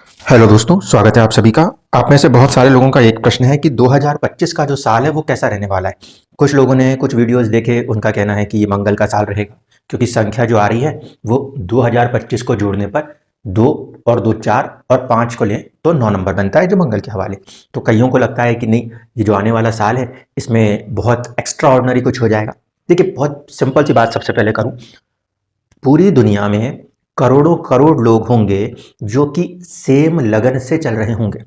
Hello दोस्तों, स्वागत है आप सभी का। आप में से बहुत सारे लोगों का एक प्रश्न है कि 2025 का जो साल है वो कैसा रहने वाला है। कुछ लोगों ने कुछ वीडियोस देखे, उनका कहना है कि ये मंगल का साल रहेगा, क्योंकि संख्या जो आ रही है वो 2025 को जोड़ने पर 2 और 2 4 और 5 को लें तो 9 नंबर बनता है, जो मंगल के हवाले। तो कईयों को लगता है कि नहीं, ये जो आने वाला साल है इसमें बहुत एक्स्ट्रा ऑर्डिनरी कुछ हो जाएगा। देखिए, बहुत सिंपल सी बात सबसे पहले करूँ। पूरी दुनिया में करोड़ों करोड़ लोग होंगे जो कि सेम लगन से चल रहे होंगे,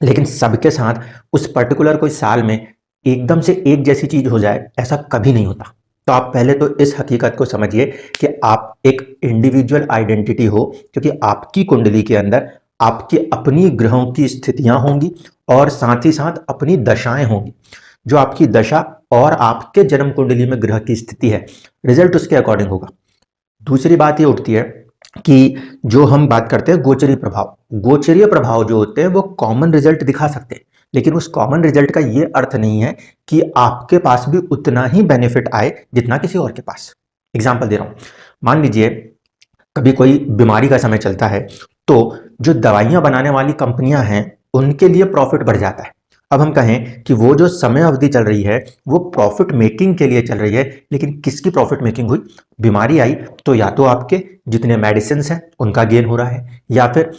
लेकिन सबके साथ उस पर्टिकुलर कोई साल में एकदम से एक जैसी चीज हो जाए, ऐसा कभी नहीं होता। तो आप पहले तो इस हकीकत को समझिए कि आप एक इंडिविजुअल आइडेंटिटी हो, क्योंकि आपकी कुंडली के अंदर आपकी अपनी ग्रहों की स्थितियां होंगी और साथ ही साथ अपनी दशाएं होंगी। जो आपकी दशा और आपके जन्म कुंडली में ग्रह की स्थिति है, रिजल्ट उसके अकॉर्डिंग होगा। दूसरी बात ये उठती है कि जो हम बात करते हैं गोचरीय प्रभाव, गोचरीय प्रभाव जो होते हैं वो कॉमन रिजल्ट दिखा सकते हैं, लेकिन उस कॉमन रिजल्ट का ये अर्थ नहीं है कि आपके पास भी उतना ही बेनिफिट आए जितना किसी और के पास। एग्जाम्पल दे रहा हूं, मान लीजिए कभी कोई बीमारी का समय चलता है, तो जो दवाइयां बनाने वाली कंपनियां हैं उनके लिए प्रॉफिट बढ़ जाता है। अब हम कहें कि वो जो समय अवधि चल रही है वो प्रॉफिट मेकिंग के लिए चल रही है, लेकिन किसकी प्रॉफिट मेकिंग हुई? बीमारी आई तो या तो आपके जितने मेडिसिन हैं उनका गेन हो रहा है, या फिर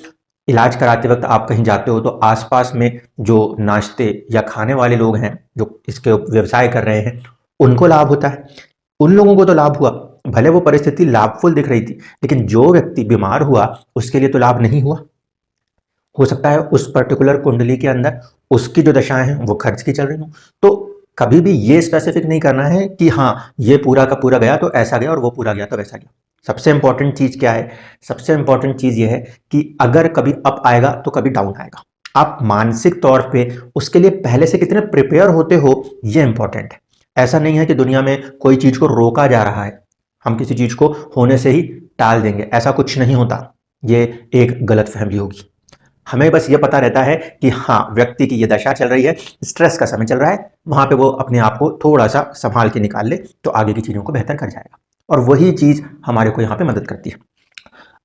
इलाज कराते वक्त आप कहीं जाते हो तो आसपास में जो नाश्ते या खाने वाले लोग हैं जो इसके व्यवसाय कर रहे हैं उनको लाभ होता है। उन लोगों को तो लाभ हुआ, भले वो परिस्थिति लाभफुल दिख रही थी, लेकिन जो व्यक्ति बीमार हुआ उसके लिए तो लाभ नहीं हुआ। हो सकता है उस पर्टिकुलर कुंडली के अंदर उसकी जो दशाएं हैं वो खर्च की चल रही हो। तो कभी भी ये स्पेसिफिक नहीं करना है कि हाँ, ये पूरा का पूरा गया तो ऐसा गया और वो पूरा गया तो वैसा गया। सबसे इंपॉर्टेंट चीज क्या है? सबसे इंपॉर्टेंट चीज ये है कि अगर कभी अप आएगा तो कभी डाउन आएगा। आप मानसिक तौर पे उसके लिए पहले से कितने प्रिपेयर होते हो, ये इंपॉर्टेंट है। ऐसा नहीं है कि दुनिया में कोई चीज को रोका जा रहा है, हम किसी चीज को होने से ही टाल देंगे, ऐसा कुछ नहीं होता। ये एक गलत फहमी होगी। हमें बस ये पता रहता है कि हाँ, व्यक्ति की ये दशा चल रही है, स्ट्रेस का समय चल रहा है, वहां पे वो अपने आप को थोड़ा सा संभाल के निकाल ले तो आगे की चीजों को बेहतर कर जाएगा। और वही चीज हमारे को यहाँ पे मदद करती है।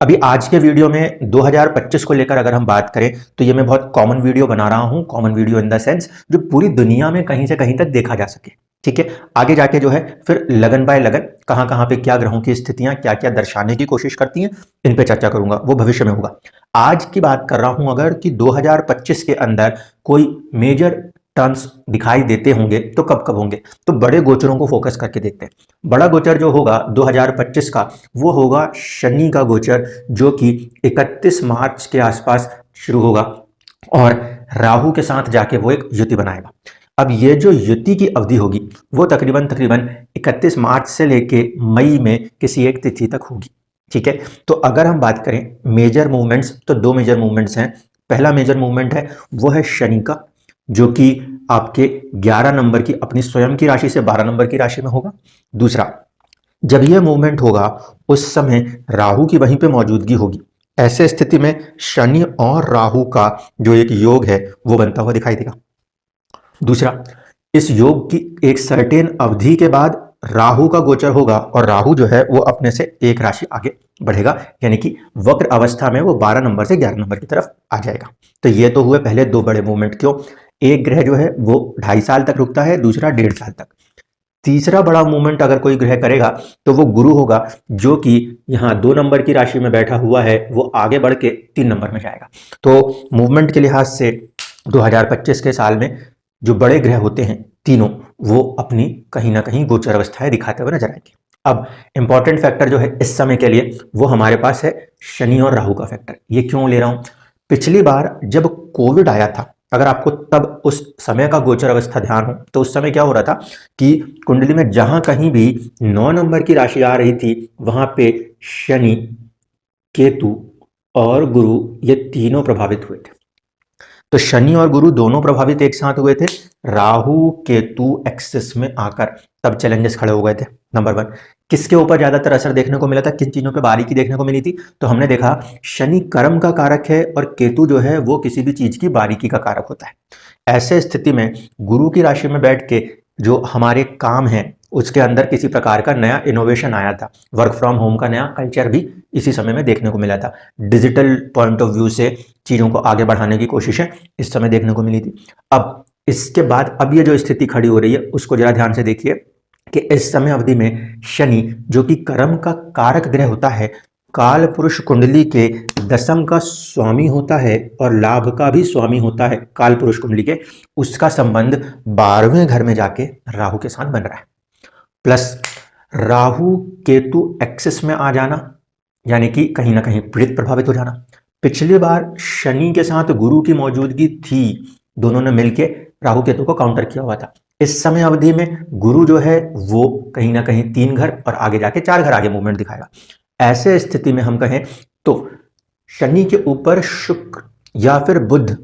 अभी आज के वीडियो में 2025 को लेकर अगर हम बात करें तो ये मैं बहुत कॉमन वीडियो बना रहा हूं, common video in the sense जो पूरी दुनिया में कहीं से कहीं तक देखा जा सके। ठीक है, आगे जाके जो है फिर लगन बाय लगन कहां कहां पे क्या ग्रहों की स्थितियां क्या क्या दर्शाने की कोशिश करती हैं, इन पे चर्चा करूंगा, वो भविष्य में होगा। आज की बात कर रहा हूं अगर कि 2025 के अंदर कोई मेजर टर्न्स दिखाई देते होंगे तो कब कब होंगे, तो बड़े गोचरों को फोकस करके देखते हैं। बड़ा गोचर जो होगा 2025 का वो होगा शनि का गोचर, जो कि 31 मार्च के आसपास शुरू होगा और राहु के साथ जाके वो एक युति बनाएगा। अब ये जो युति की अवधि होगी वो तकरीबन तकरीबन 31 मार्च से लेके मई में किसी एक तिथि तक होगी। ठीक है, तो अगर हम बात करें मेजर मूवमेंट्स तो दो मेजर मूवमेंट्स हैं। पहला मेजर मूवमेंट है वो है शनि का, जो कि आपके 11 नंबर की अपनी स्वयं की राशि से 12 नंबर की राशि में होगा। दूसरा, जब यह मूवमेंट होगा उस समय राहु की वहीं पे मौजूदगी होगी। ऐसे स्थिति में शनि और राहु का जो एक योग है वो बनता हुआ दिखाई देगा। दूसरा, इस योग की एक सर्टेन अवधि के बाद राहु का गोचर होगा और राहु जो है वो अपने से एक राशि आगे बढ़ेगा, यानी कि वक्र अवस्था में वो 12 नंबर से 11 नंबर की तरफ आ जाएगा। तो ये तो हुए पहले दो बड़े मूवमेंट। क्यों? एक ग्रह जो है वो 2.5 साल तक रुकता है, दूसरा 1.5 साल तक। तीसरा बड़ा मूवमेंट अगर कोई ग्रह करेगा तो वो गुरु होगा, जो कि यहाँ 2 नंबर की राशि में बैठा हुआ है, वो आगे बढ़ के 3 नंबर में जाएगा। तो मूवमेंट के लिहाज से 2025 के साल में जो बड़े ग्रह होते हैं तीनों, वो अपनी कहीं ना कहीं गोचर अवस्थाएं दिखाते हुए नजर आएंगे। अब इंपॉर्टेंट फैक्टर जो है इस समय के लिए वो हमारे पास है शनि और राहु का फैक्टर। ये क्यों ले रहा हूं? पिछली बार जब कोविड आया था, अगर आपको तब उस समय का गोचर अवस्था ध्यान हो तो उस समय क्या हो रहा था कि कुंडली में जहां कहीं भी 9 नंबर की राशि आ रही थी वहां पे शनि, केतु और गुरु ये तीनों प्रभावित हुए थे। तो शनि और गुरु दोनों प्रभावित एक साथ हुए थे। राहु केतु एक्सिस में आकर तब चैलेंजेस खड़े हो गए थे। नंबर 1, किसके ऊपर ज्यादातर असर देखने को मिला था, किन चीजों पे बारीकी देखने को मिली थी? तो हमने देखा शनि कर्म का कारक है और केतु जो है वो किसी भी चीज की बारीकी का कारक होता है। ऐसे स्थिति में गुरु की राशि में बैठ के जो हमारे काम हैं उसके अंदर किसी प्रकार का नया इनोवेशन आया था। वर्क फ्रॉम होम का नया कल्चर भी इसी समय में देखने को मिला था। डिजिटल पॉइंट ऑफ व्यू से चीज़ों को आगे बढ़ाने की कोशिशें इस समय देखने को मिली थी। अब इसके बाद अब ये जो स्थिति खड़ी हो रही है उसको जरा ध्यान से देखिए कि इस समय अवधि में शनि जो कि कर्म का कारक ग्रह होता है, काल पुरुष कुंडली के दशम का स्वामी होता है और लाभ का भी स्वामी होता है काल पुरुष कुंडली के, उसका संबंध 12वें घर में जाके राहु के साथ बन रहा है। प्लस राहु केतु एक्सिस में आ जाना, यानी कि कहीं ना कहीं प्रीत प्रभावित हो जाना। पिछली बार शनि के साथ गुरु की मौजूदगी थी, दोनों ने मिलकर राहु केतु को काउंटर किया हुआ था। इस समय अवधि में गुरु जो है वो कहीं ना कहीं 3 घर और आगे जाके 4 घर आगे मूवमेंट दिखाएगा। ऐसे स्थिति में हम कहें तो शनि के ऊपर शुक्र या फिर बुध,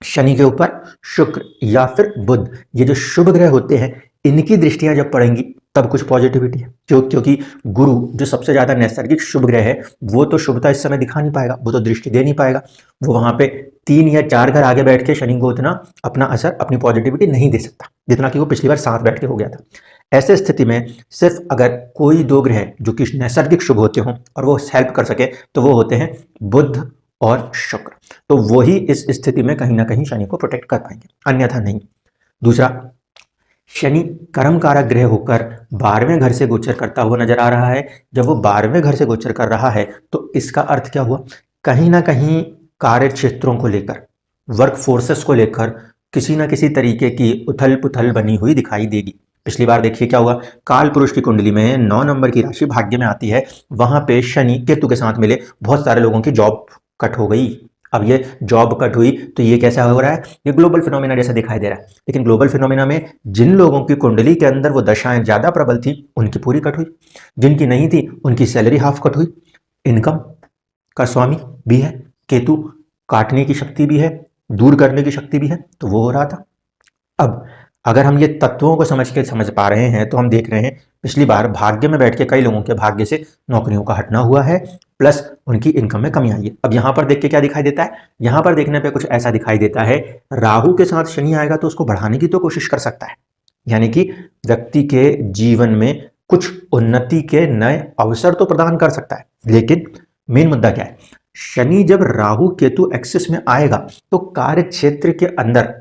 शनि के ऊपर शुक्र या फिर बुध, ये जो शुभ ग्रह होते हैं इनकी दृष्टियां जब पड़ेंगी तब कुछ पॉजिटिविटी है। क्योंकि गुरु जो सबसे ज्यादा नैसर्गिक शुभ ग्रह है वो तो शुभता इस समय दिखा नहीं पाएगा, वो तो दृष्टि दे नहीं पाएगा, वो वहां पे 3 या 4 घर आगे बैठ के शनि को उतना अपना असर, अपनी पॉजिटिविटी नहीं दे सकता जितना कि वो पिछली बार साथ बैठ के हो गया था। ऐसे स्थिति में सिर्फ अगर कोई 2 ग्रह जो कि नैसर्गिक शुभ होते हों और वो हेल्प कर सके तो वो होते हैं बुध और शुक्र, तो वही इस स्थिति में कहीं ना कहीं शनि को प्रोटेक्ट कर पाएंगे, अन्यथा नहीं। दूसरा, शनि कर्म कारक ग्रह होकर 12वें घर से गोचर करता हुआ नजर आ रहा है। जब वो 12वें घर से गोचर कर रहा है तो इसका अर्थ क्या हुआ, कहीं ना कहीं कार्य क्षेत्रों को लेकर, वर्क फोर्सेस को लेकर किसी ना किसी तरीके की उथल पुथल बनी हुई दिखाई देगी। पिछली बार देखिए क्या हुआ, काल पुरुष की कुंडली में 9 नंबर की राशि भाग्य में आती है, वहां पे शनि केतु के साथ मिले बहुत सारे लोगों की जॉब कट हो गई। अब ये जॉब कट हुई तो ये कैसा हो रहा है, ये ग्लोबल फिनोमेना जैसा दिखाई दे रहा है। लेकिन ग्लोबल फिनोमेना में जिन लोगों की कुंडली के अंदर वो दशाएं ज्यादा प्रबल थी उनकी पूरी कट हुई, जिनकी नहीं थी उनकी सैलरी हाफ कट हुई। इनकम का स्वामी भी है केतु, काटने की शक्ति भी है, दूर करने की शक्ति भी है, तो वो हो रहा था। अब अगर हम ये तत्वों को समझ पा रहे हैं तो हम देख रहे हैं पिछली बार भाग्य में बैठ के कई लोगों के भाग्य से नौकरियों का हटना हुआ है, प्लस उनकी इनकम में कमी आई है। अब यहां पर देख के क्या दिखाई देता है, यहां पर देखने पे कुछ ऐसा दिखाई देता है, राहु के साथ शनि आएगा तो उसको बढ़ाने की तो कोशिश कर सकता है, यानी कि व्यक्ति के जीवन में कुछ उन्नति के नए अवसर तो प्रदान कर सकता है। लेकिन मेन मुद्दा क्या है, शनि जब राहु केतु एक्सिस में आएगा तो कार्य क्षेत्र के अंदर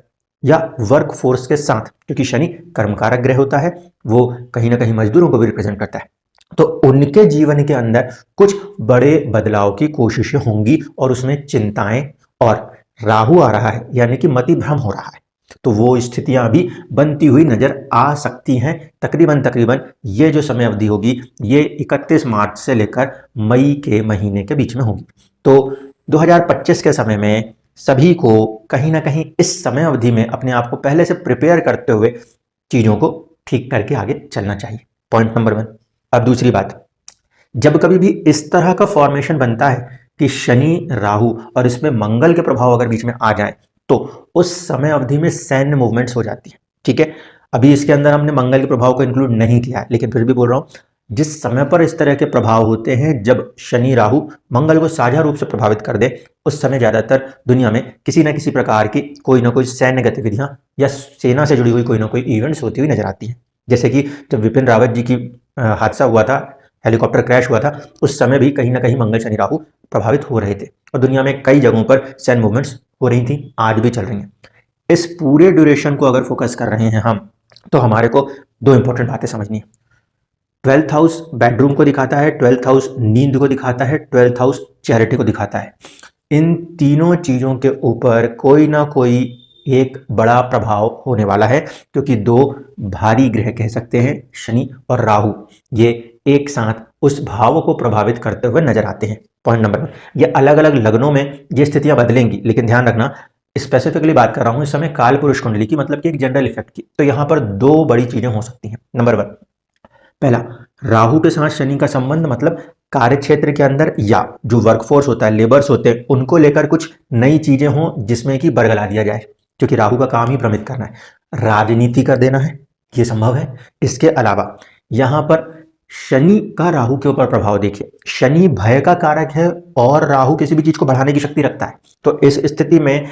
या वर्क फोर्स के साथ, क्योंकि शनि कर्मकारक ग्रह होता है, वो कहीं ना कहीं मजदूरों को भी रिप्रेजेंट करता है, तो उनके जीवन के अंदर कुछ बड़े बदलाव की कोशिशें होंगी और उसमें चिंताएं, और राहु आ रहा है यानी कि मति भ्रम हो रहा है, तो वो स्थितियां भी बनती हुई नजर आ सकती हैं। तकरीबन ये जो समय अवधि होगी ये 31 मार्च से लेकर मई के महीने के बीच में होगी। तो 2025 के समय में सभी को कहीं ना कहीं इस समय अवधि में अपने आप को पहले से प्रिपेयर करते हुए चीजों को ठीक करके आगे चलना चाहिए। Point number 1। अब दूसरी बात, जब कभी भी इस तरह का फॉर्मेशन बनता है कि शनि राहु और इसमें मंगल के प्रभाव अगर बीच में आ जाए तो उस समय अवधि में सैन्य मूवमेंट्स हो जाती है। ठीक है, अभी इसके अंदर हमने मंगल के प्रभाव को इंक्लूड नहीं किया है, लेकिन फिर भी बोल रहा हूं, जिस समय पर इस तरह के प्रभाव होते हैं जब शनि राहु मंगल को साझा रूप से प्रभावित कर दे, उस समय ज्यादातर दुनिया में किसी न किसी प्रकार की कोई ना कोई सैन्य गतिविधियां या सेना से जुड़ी हुई कोई ना कोई इवेंट्स होती हुई नजर आती हैं। जैसे कि जब विपिन रावत जी की हादसा हुआ था, हेलीकॉप्टर क्रैश हुआ था, उस समय भी कहीं ना कहीं मंगल शनि राहु प्रभावित हो रहे थे और दुनिया में कई जगहों पर सैन्य मूवमेंट्स हो रही थी, आज भी चल रही हैं। इस पूरे ड्यूरेशन को अगर फोकस कर रहे हैं हम, तो हमारे को 2 इंपॉर्टेंट बातें समझनी है। 12th हाउस बेडरूम को दिखाता है, 12th हाउस नींद को दिखाता है, 12th हाउस चैरिटी को दिखाता है। इन तीनों चीजों के ऊपर कोई ना कोई एक बड़ा प्रभाव होने वाला है, क्योंकि 2 भारी ग्रह कह सकते हैं, शनि और राहु, ये एक साथ उस भाव को प्रभावित करते हुए नजर आते हैं। पॉइंट नंबर 1, ये अलग अलग लग्नों में ये स्थितियां बदलेंगी, लेकिन ध्यान रखना स्पेसिफिकली बात कर रहा हूं इस समय काल पुरुष कुंडली की, मतलब कि एक जनरल इफेक्ट की। तो यहां पर 2 बड़ी चीजें हो सकती हैं। नंबर 1, पहला, राहु के साथ शनि का संबंध मतलब कार्य क्षेत्र के अंदर या जो वर्कफोर्स होता है, लेबर्स होते हैं, उनको लेकर कुछ नई चीजें हों जिसमें कि बरगला दिया जाए, क्योंकि राहु का काम ही भ्रमित करना है, राजनीति कर देना है, ये संभव है। इसके अलावा यहां पर शनि का राहु के ऊपर प्रभाव देखिए, शनि भय का कारक है और राहु किसी भी चीज को बढ़ाने की शक्ति रखता है। तो इस स्थिति में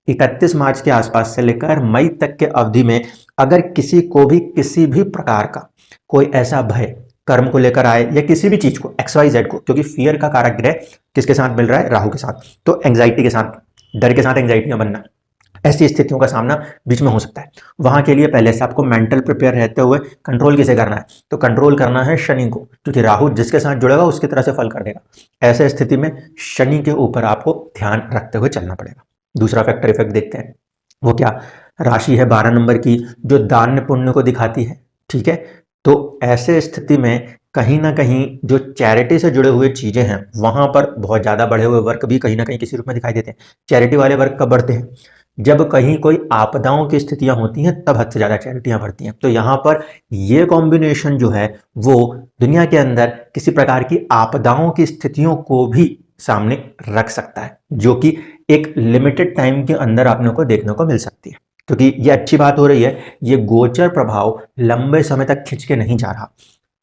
31 मार्च के आसपास से लेकर मई तक के अवधि में अगर किसी को भी किसी भी प्रकार का कोई ऐसा भय कर्म को लेकर आए या किसी भी चीज को XYZ को, क्योंकि फियर का कारक ग्रह किसके साथ मिल रहा है, राहु के साथ, तो एंग्जाइटी के साथ, डर के साथ एंग्जाइटियां बनना, ऐसी स्थितियों का सामना बीच में हो सकता है। वहां के लिए पहले से आपको मेंटल प्रिपेयर रहते हुए कंट्रोल किसे करना है, तो कंट्रोल करना है शनि को, क्योंकि राहु जिसके साथ जुड़ेगा उसकी तरह से फल कर देगा। ऐसे स्थिति में शनि के ऊपर आपको ध्यान रखते हुए चलना पड़ेगा। दूसरा फैक्टर इफेक्ट देखते हैं, वो क्या, राशि है 12 नंबर की जो दान पुण्य को दिखाती है, ठीक है। तो ऐसे स्थिति में कहीं ना कहीं जो चैरिटी से जुड़े हुए चीजें हैं वहां पर बहुत ज्यादा बढ़े हुए वर्क भी कहीं ना कहीं किसी रूप में दिखाई देते हैं। चैरिटी वाले वर्क कब बढ़ते हैं, जब कहीं कोई आपदाओं की स्थितियां होती हैं, तब हद से ज्यादा चैरिटियां बढ़ती हैं। तो यहाँ पर ये कॉम्बिनेशन जो है वो दुनिया के अंदर किसी प्रकार की आपदाओं की स्थितियों को भी सामने रख सकता है, जो कि एक लिमिटेड टाइम के अंदर आपने को देखने को मिल सकती है। क्योंकि ये अच्छी बात हो रही है, ये गोचर प्रभाव लंबे समय तक खिंच के नहीं जा रहा,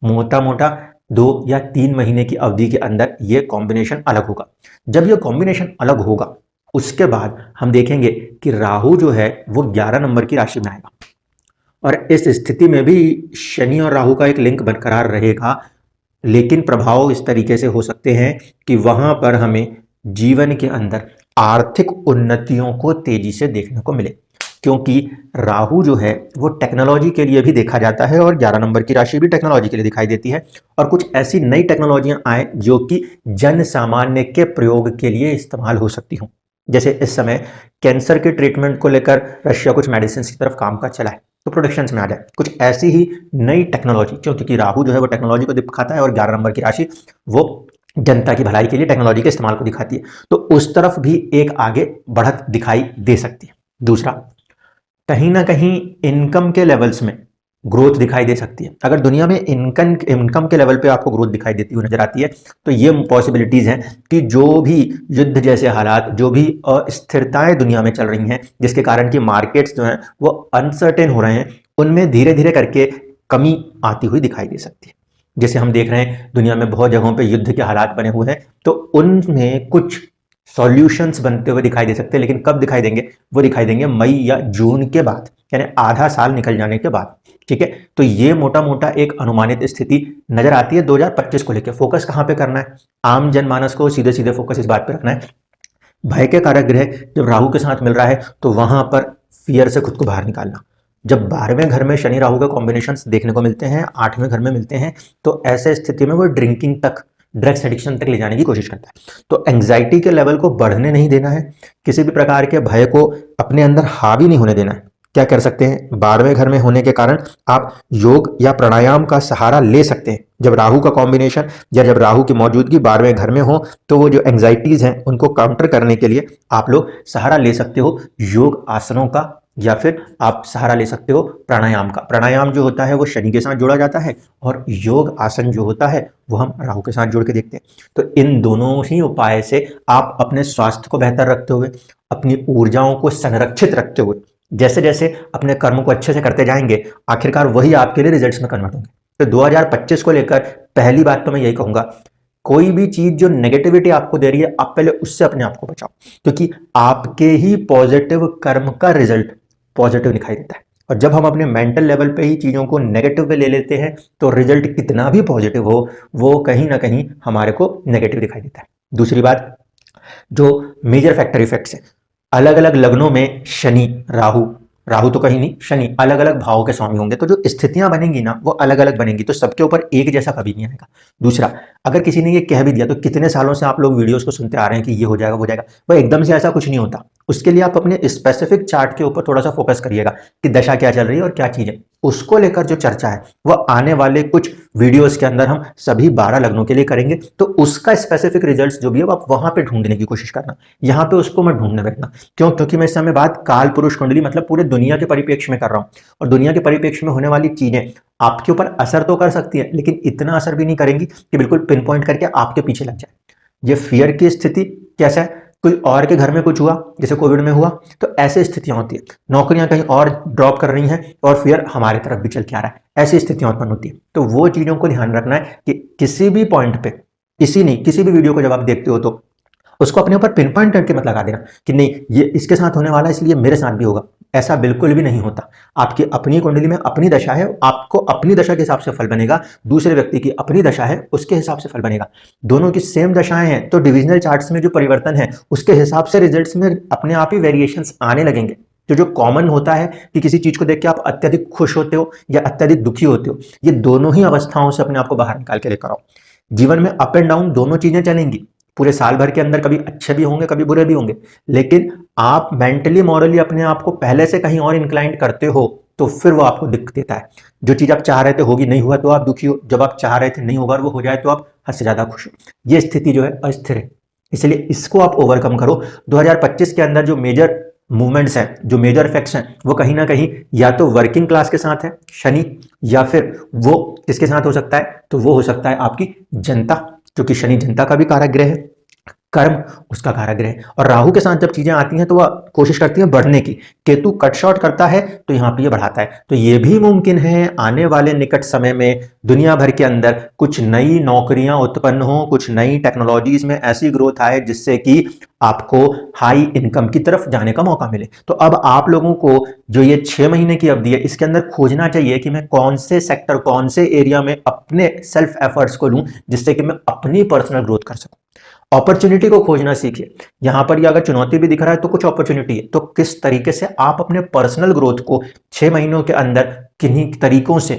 मोटा मोटा 2 या 3 महीने की अवधि के अंदर ये कॉम्बिनेशन अलग होगा। जब ये कॉम्बिनेशन अलग होगा उसके बाद हम देखेंगे कि राहु जो है वो 11 नंबर की राशि में आएगा, और इस स्थिति में भी शनि और राहु का एक लिंक बरकरार रहेगा, लेकिन प्रभाव इस तरीके से हो सकते हैं कि वहां पर हमें जीवन के अंदर आर्थिक उन्नतियों को तेजी से देखने को मिले, क्योंकि राहु जो है वो टेक्नोलॉजी के लिए भी देखा जाता है और 11 नंबर की राशि भी टेक्नोलॉजी के लिए दिखाई देती है। और कुछ ऐसी नई टेक्नोलॉजियां आए जो कि जन सामान्य के प्रयोग के लिए इस्तेमाल हो सकती हूं। जैसे इस समय कैंसर के ट्रीटमेंट को लेकर रशिया कुछ मेडिसिन की तरफ काम कर चला है, तो प्रोडक्शन में आ जाए कुछ ऐसी ही नई टेक्नोलॉजी, क्योंकि राहु जो है वो टेक्नोलॉजी को दिखाता है और 11 नंबर की राशि वो जनता की भलाई के लिए टेक्नोलॉजी के इस्तेमाल को दिखाती है, तो उस तरफ भी एक आगे बढ़त दिखाई दे सकती है। दूसरा, कहीं ना कहीं इनकम के लेवल्स में ग्रोथ दिखाई दे सकती है। अगर दुनिया में इनकम के लेवल पे आपको ग्रोथ दिखाई देती हुई नजर आती है, तो ये पॉसिबिलिटीज हैं कि जो भी युद्ध जैसे हालात, जो भी अस्थिरताएं दुनिया में चल रही हैं, जिसके कारण कि मार्केट्स जो हैं वो अनसर्टेन हो रहे हैं, उनमें धीरे धीरे करके कमी आती हुई दिखाई दे सकती है। जैसे हम देख रहे हैं दुनिया में बहुत जगहों पे युद्ध के हालात बने हुए हैं, तो उनमें कुछ सॉल्यूशंस बनते हुए दिखाई दे सकते हैं, लेकिन कब दिखाई देंगे, वो दिखाई देंगे मई या जून के बाद, यानी आधा साल निकल जाने के बाद, ठीक है। तो ये मोटा मोटा एक अनुमानित स्थिति नजर आती है 2025 को लेकर। फोकस कहां पे करना है, आम जनमानस को सीधे सीधे फोकस इस बात पे रखना है, भय के कारक ग्रह जब राहु के साथ मिल रहा है तो वहां पर फियर से खुद को बाहर निकालना। जब 12वें घर में शनि राहु के कॉम्बिनेशंस देखने को मिलते हैं, 8वें घर में मिलते हैं, तो ऐसे स्थिति में वो ड्रिंकिंग तक, ड्रग्स एडिक्शन तक ले जाने की कोशिश करता है। तो एंग्जाइटी के लेवल को बढ़ने नहीं देना है, किसी भी प्रकार के भय को अपने अंदर हावी नहीं होने देना है। क्या कर सकते हैं, 12वें घर में होने के कारण आप योग या प्राणायाम का सहारा ले सकते हैं। जब राहु का कॉम्बिनेशन या जब राहु की मौजूदगी 12वें घर में हो, तो वो जो एंग्जाइटीज हैं उनको काउंटर करने के लिए आप लोग सहारा ले सकते हो योग आसनों का, या फिर आप सहारा ले सकते हो प्राणायाम का। प्राणायाम जो होता है वो शनि के साथ जोड़ा जाता है, और योग आसन जो होता है वो हम राहु के साथ जोड़ के देखते हैं। तो इन दोनों ही उपाय से आप अपने स्वास्थ्य को बेहतर रखते हुए, अपनी ऊर्जाओं को संरक्षित रखते हुए, जैसे जैसे अपने कर्म को अच्छे से करते जाएंगे, आखिरकार वही आपके लिए रिजल्ट्स में कन्वर्ट होंगे। तो 2025 को लेकर पहली बात तो मैं यही कहूंगा, कोई भी चीज जो नेगेटिविटी आपको दे रही है, आप पहले उससे अपने आप को बचाओ, क्योंकि आपके ही पॉजिटिव कर्म का रिजल्ट पॉजिटिव दिखाई देता है। और जब हम अपने मेंटल लेवल पे ही चीजों को नेगेटिव पे ले लेते हैं, तो रिजल्ट कितना भी पॉजिटिव हो, वो कहीं ना कहीं हमारे को नेगेटिव दिखाई देता है। दूसरी बात, जो मेजर फैक्टर इफेक्ट्स है, अलग अलग लग्नों में शनि राहु तो कहीं नहीं, शनि अलग अलग भावों के स्वामी होंगे, तो जो स्थितियां बनेंगी ना वो अलग अलग बनेंगी, तो सबके ऊपर एक जैसा कभी नहीं आएगा। दूसरा, अगर किसी ने ये कह भी दिया, तो कितने सालों से आप लोग वीडियोस को सुनते आ रहे हैं कि ये हो जाएगा वो हो जाएगा, वो एकदम से ऐसा कुछ नहीं होता। उसके लिए आप अपने स्पेसिफिक चार्ट के ऊपर थोड़ा सा फोकस करिएगा कि दशा क्या चल रही है और क्या चीज है, उसको लेकर जो चर्चा है वो आने वाले कुछ वीडियोस के अंदर हम सभी 12 लग्नों के लिए करेंगे। तो उसका स्पेसिफिक रिजल्ट्स जो भी है आप वहां पे ढूंढने की कोशिश करना, यहाँ पे उसको मत ढूंढने बैठना। क्यों? क्योंकि मैं इस समय बात काल पुरुष कुंडली मतलब पूरे दुनिया के परिप्रेक्ष्य में कर रहा हूँ, और दुनिया के परिप्रेक्ष्य में होने वाली चीजें आपके ऊपर असर तो कर सकती है, लेकिन इतना असर भी नहीं करेंगी कि बिल्कुल पिन पॉइंट करके आपके पीछे लग जाए। ये फियर की स्थिति कैसा है, कोई और के घर में कुछ हुआ, जैसे कोविड में हुआ, तो ऐसी स्थितियां होती है, नौकरियां कहीं और ड्रॉप कर रही हैं और फियर हमारे तरफ भी चल के आ रहा है, ऐसी स्थितियां उत्पन्न होती है। तो वो चीजों को ध्यान रखना है कि किसी भी पॉइंट पे, किसी भी वीडियो को जब आप देखते हो तो उसको अपने ऊपर पिन पॉइंट करके मत लगा देना कि नहीं ये इसके साथ होने वाला है इसलिए मेरे साथ भी होगा। ऐसा बिल्कुल भी नहीं होता। आपकी अपनी कुंडली में अपनी दशा है, आपको अपनी दशा के हिसाब से फल बनेगा, दूसरे व्यक्ति की अपनी दशा है उसके हिसाब से फल बनेगा। दोनों की सेम दशाएं हैं तो डिविजनल चार्ट्स में जो परिवर्तन है उसके हिसाब से रिजल्ट्स में अपने आप ही वेरिएशंस आने लगेंगे। तो जो कॉमन होता है कि किसी चीज को देख के आप अत्यधिक खुश होते हो या अत्यधिक दुखी होते हो, ये दोनों ही अवस्थाओं से अपने आप को बाहर निकाल के लेकर आओ। जीवन में अप एंड डाउन दोनों चीजें चलेंगी पूरे साल भर के अंदर, कभी अच्छे भी होंगे कभी बुरे भी होंगे, लेकिन आप मेंटली मॉरली अपने आप को पहले से कहीं और इंक्लाइंड करते हो तो फिर वो आपको दिक्कत देता है। जो चीज आप चाह रहे थे होगी नहीं हुआ तो आप दुखी हो, जब आप चाह रहे थे नहीं होगा और वो हो जाए तो आप हद से ज्यादा खुश हो। ये स्थिति जो है अस्थिर है, इसलिए इसको आप ओवरकम करो। 2025 के अंदर जो मेजर मूवमेंट्स हैं, जो मेजर इफेक्ट्स हैं, वो कहीं ना कहीं या तो वर्किंग क्लास के साथ है शनि, या फिर वो किसके साथ हो सकता है, तो वो हो सकता है आपकी जनता, क्योंकि शनि जनता का भी कारक ग्रह है, कर्म उसका कारक ग्रह है। और राहु के साथ जब चीजें आती हैं तो वह कोशिश करती है बढ़ने की, केतु कट शॉर्ट करता है तो यहाँ पे ये बढ़ाता है। तो ये भी मुमकिन है आने वाले निकट समय में दुनिया भर के अंदर कुछ नई नौकरियां उत्पन्न हो, कुछ नई टेक्नोलॉजीज में ऐसी ग्रोथ आए जिससे कि आपको हाई इनकम की तरफ जाने का मौका मिले। तो अब आप लोगों को जो ये 6 महीने की अवधि है इसके अंदर खोजना चाहिए कि मैं कौन से सेक्टर, कौन से एरिया में अपने सेल्फ एफर्ट्स को लूं जिससे कि मैं अपनी पर्सनल ग्रोथ कर सकूं। अपॉर्चुनिटी को खोजना सीखिए। यहां पर ये अगर चुनौती भी दिख रहा है तो कुछ अपॉर्चुनिटी है, तो किस तरीके से आप अपने पर्सनल ग्रोथ को 6 महीनों के अंदर किन्हीं तरीकों से,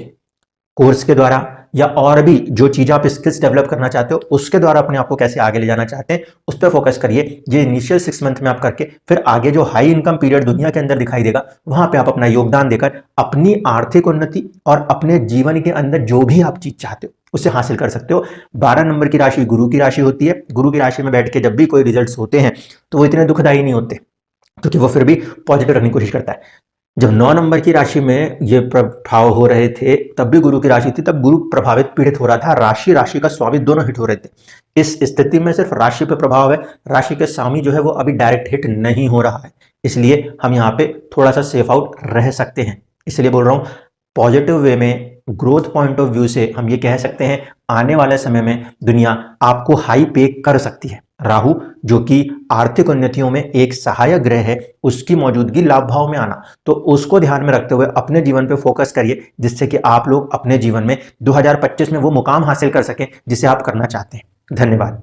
कोर्स के द्वारा या और भी जो चीज आप स्किल्स डेवलप करना चाहते हो उसके द्वारा अपने आप को कैसे आगे ले जाना चाहते हैं उस पर फोकस करिए। ये इनिशियल 6 मंथ में आप करके फिर आगे जो हाई इनकम पीरियड दुनिया के अंदर दिखाई देगा वहां पे आप अपना योगदान देकर अपनी आर्थिक उन्नति और अपने जीवन के अंदर जो भी आप चीज चाहते हो उसे हासिल कर सकते हो। 12 नंबर की राशि गुरु की राशि होती है। गुरु की राशि में बैठ के जब भी कोई रिजल्ट्स होते हैं तो वो इतने दुखदायी नहीं होते, क्योंकि वो फिर भी पॉजिटिव रखने की कोशिश करता है। जब 9 नंबर की राशि में ये प्रभाव हो रहे थे तब भी गुरु की राशि थी, तब गुरु प्रभावित पीड़ित हो रहा था, राशि का स्वामी दोनों हिट हो रहे थे। इस स्थिति में सिर्फ राशि पे प्रभाव है, राशि के स्वामी जो है वो अभी डायरेक्ट हिट नहीं हो रहा है, इसलिए हम यहाँ पे थोड़ा सा सेफ आउट रह सकते हैं। इसलिए बोल रहा हूँ पॉजिटिव वे में, ग्रोथ पॉइंट ऑफ व्यू से हम ये कह सकते हैं आने वाले समय में दुनिया आपको हाई पे कर सकती है। राहु जो कि आर्थिक उन्नतियों में एक सहायक ग्रह है, उसकी मौजूदगी लाभ भाव में आना, तो उसको ध्यान में रखते हुए अपने जीवन पे फोकस करिए जिससे कि आप लोग अपने जीवन में 2025 में वो मुकाम हासिल कर सकें जिसे आप करना चाहते हैं। धन्यवाद।